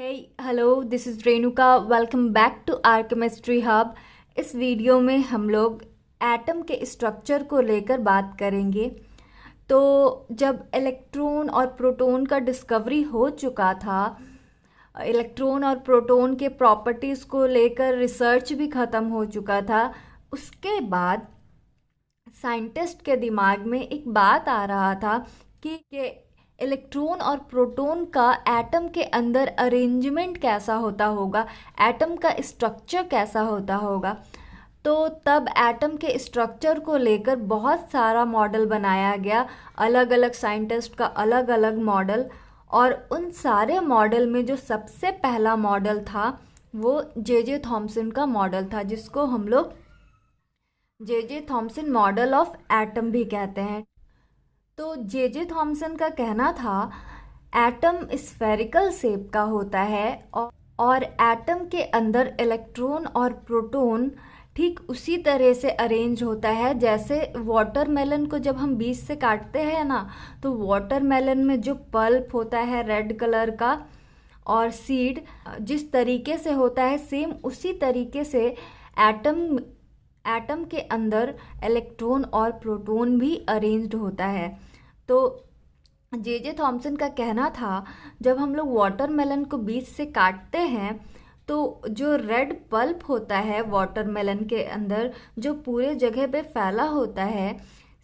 Hello, this is Renuka. Welcome back to our chemistry hub. इस video में हम लोग एटम के स्ट्रक्चर को लेकर बात करेंगे। तो जब इलेक्ट्रॉन और प्रोटॉन का डिस्कवरी हो चुका था, इलेक्ट्रॉन और प्रोटॉन के प्रॉपर्टीज़ को लेकर रिसर्च भी ख़त्म हो चुका था, उसके बाद साइंटिस्ट के दिमाग में एक बात आ रहा था कि इलेक्ट्रॉन और प्रोटॉन का एटम के अंदर अरेंजमेंट कैसा होता होगा, एटम का स्ट्रक्चर कैसा होता होगा। तो तब एटम के स्ट्रक्चर को लेकर बहुत सारा मॉडल बनाया गया, अलग अलग साइंटिस्ट का अलग अलग मॉडल। और उन सारे मॉडल में जो सबसे पहला मॉडल था वो जे थॉमसन का मॉडल था, जिसको हम लोग J Thomson model of atom भी कहते हैं। तो जे थॉमसन का कहना था एटम स्फेरिकल शेप का होता है और एटम के अंदर इलेक्ट्रॉन और प्रोटॉन ठीक उसी तरह से अरेंज होता है जैसे वाटरमेलन को जब हम बीच से काटते हैं ना, तो वाटरमेलन में जो पल्प होता है रेड कलर का और सीड जिस तरीके से होता है, सेम उसी तरीके से एटम के अंदर इलेक्ट्रॉन और प्रोटॉन भी अरेंज्ड होता है। तो जे थॉमसन का कहना था जब हम लोग वाटरमेलन को बीच से काटते हैं तो जो रेड पल्प होता है वाटरमेलन के अंदर, जो पूरे जगह पे फैला होता है,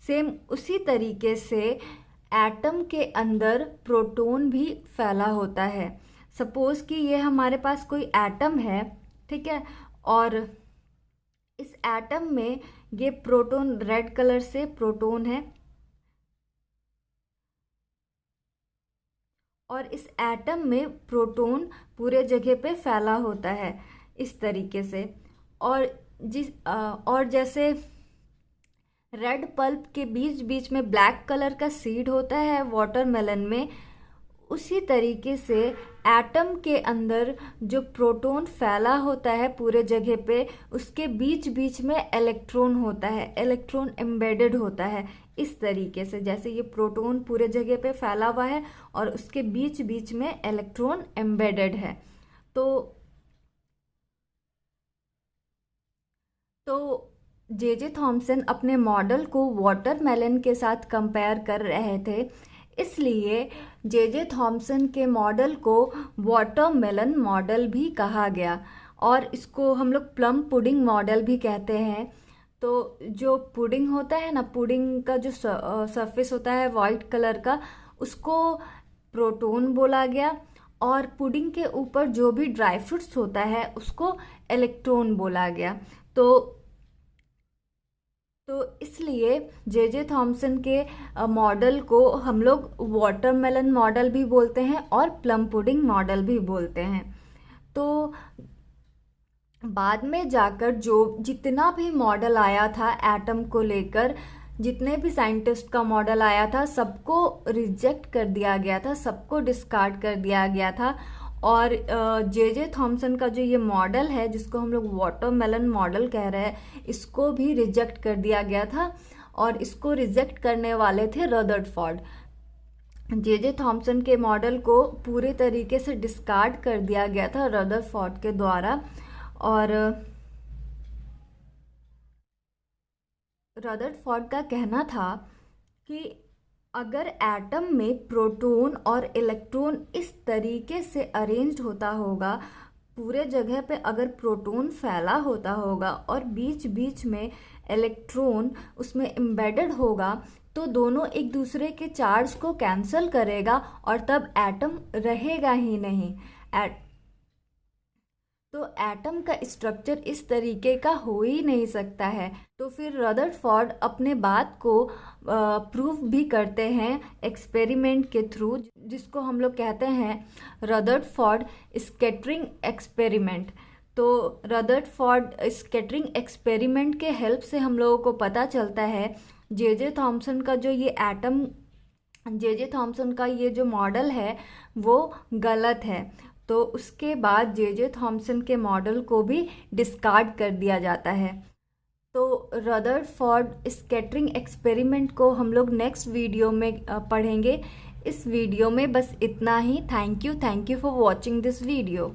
सेम उसी तरीके से एटम के अंदर प्रोटॉन भी फैला होता है। सपोज कि ये हमारे पास कोई एटम है, ठीक है, और इस एटम में ये प्रोटॉन रेड कलर से प्रोटॉन है और इस एटम में प्रोटॉन पूरे जगह पे फैला होता है इस तरीके से। और जैसे रेड पल्प के बीच बीच में ब्लैक कलर का सीड होता है वाटरमेलन में, उसी तरीके से एटम के अंदर जो प्रोटॉन फैला होता है पूरे जगह पे, उसके बीच बीच में इलेक्ट्रॉन होता है, इलेक्ट्रॉन एम्बेडेड होता है इस तरीके से। जैसे ये प्रोटॉन पूरे जगह पे फैला हुआ है और उसके बीच बीच में इलेक्ट्रॉन एम्बेडेड है। तो जे थॉमसन अपने मॉडल को वाटरमेलन के साथ कंपेयर कर रहे थे, इसलिए जे थॉमसन के मॉडल को वाटरमेलन मॉडल भी कहा गया और इसको हम लोग प्लम पुडिंग मॉडल भी कहते हैं। तो जो पुडिंग होता है ना, पुडिंग का जो सरफेस होता है वाइट कलर का, उसको प्रोटॉन बोला गया और पुडिंग के ऊपर जो भी ड्राई फ्रूट्स होता है उसको इलेक्ट्रॉन बोला गया। तो इसलिए जे थॉमसन के मॉडल को हम लोग वाटरमेलन मॉडल भी बोलते हैं और प्लम पुडिंग मॉडल भी बोलते हैं। तो बाद में जाकर जो जितना भी मॉडल आया था एटम को लेकर, जितने भी साइंटिस्ट का मॉडल आया था, सबको रिजेक्ट कर दिया गया था, सबको डिस्कार्ड कर दिया गया था। और जे थॉमसन का जो ये मॉडल है जिसको हम लोग वाटरमेलन मॉडल कह रहे हैं, इसको भी रिजेक्ट कर दिया गया था और इसको रिजेक्ट करने वाले थे रदरफोर्ड। जे थॉमसन के मॉडल को पूरे तरीके से डिस्कार्ड कर दिया गया था रदरफोर्ड के द्वारा। और रदरफोर्ड का कहना था कि अगर एटम में प्रोटॉन और इलेक्ट्रॉन इस तरीके से अरेंज्ड होता होगा, पूरे जगह पे अगर प्रोटॉन फैला होता होगा और बीच बीच में इलेक्ट्रॉन उसमें एम्बेडेड होगा, तो दोनों एक दूसरे के चार्ज को कैंसिल करेगा और तब एटम रहेगा ही नहीं। तो एटम का स्ट्रक्चर इस तरीके का हो ही नहीं सकता है। तो फिर रदरफोर्ड अपने बात को प्रूव भी करते हैं एक्सपेरिमेंट के थ्रू, जिसको हम लोग कहते हैं रदरफोर्ड स्कैटरिंग एक्सपेरिमेंट। तो रदरफोर्ड स्कैटरिंग एक्सपेरिमेंट के हेल्प से हम लोगों को पता चलता है जे थॉमसन का जो ये एटम, जे थॉमसन का ये जो मॉडल है वो गलत है। तो उसके बाद जे थॉमसन के मॉडल को भी डिस्कार्ड कर दिया जाता है। तो रदरफोर्ड स्कैटरिंग एक्सपेरिमेंट को हम लोग नेक्स्ट वीडियो में पढ़ेंगे। इस वीडियो में बस इतना ही। Thank you for watching this video.